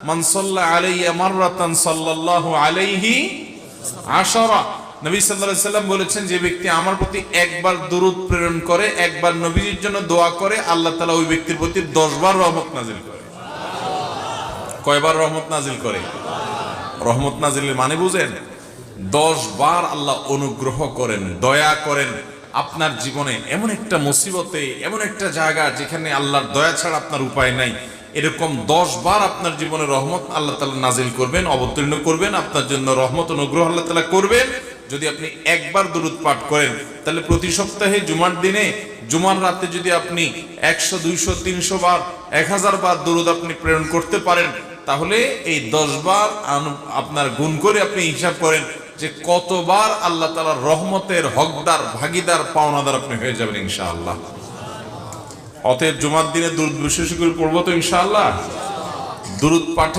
মান সাল্লা আলাইয়া মাররাতান সাল্লাল্লাহু আলাইহি আশারা। নবী সাল্লাল্লাহু আলাইহি সাল্লাম বলেছেন, যে ব্যক্তি আমার প্রতি একবার দরুদ প্রেরণ করে, একবার নবীজির জন্য দোয়া করে, আল্লাহ তাআলা ওই ব্যক্তির প্রতি 10 বার রহমত নাজিল করে। কয়বার রহমত নাজিল করে? রহমত নাজিলের মানে বুঝেন? 10 বার আল্লাহ অনুগ্রহ করেন, দয়া করেন আপনার জীবনে। এমন একটা মুসিবতে, এমন একটা জায়গা যেখানে আল্লাহর দয়া ছাড়া আপনার উপায় নাই, এরকম 10 বার আপনার জীবনে রহমত আল্লাহ তাআলা নাজিল করবেন, অবতীর্ণ করবেন, আপনার জন্য রহমত অনুগ্রহ আল্লাহ তাআলা করবেন। যদি আপনি একবার দরুদ পাঠ করেন, তাহলে প্রতি সপ্তাহে জুমার দিনে, জুমার রাতে যদি আপনি 100, 200, 300 বার, 1000 বার দরুদ আপনি প্রেরণ করতে পারেন, তাহলে এই 10 বার আপনার গুণ করে আপনি হিসাব করেন যে কতবার আল্লাহ তাআলার রহমতের হকদার, ভাগীদার, পাওনাদার আপনি হয়ে যাবেন ইনশাআল্লাহ। অতএব জুমার দিনে দরুদ বিশেষ করে পড়বো তো ইনশাআল্লাহ। দরুদ পাঠে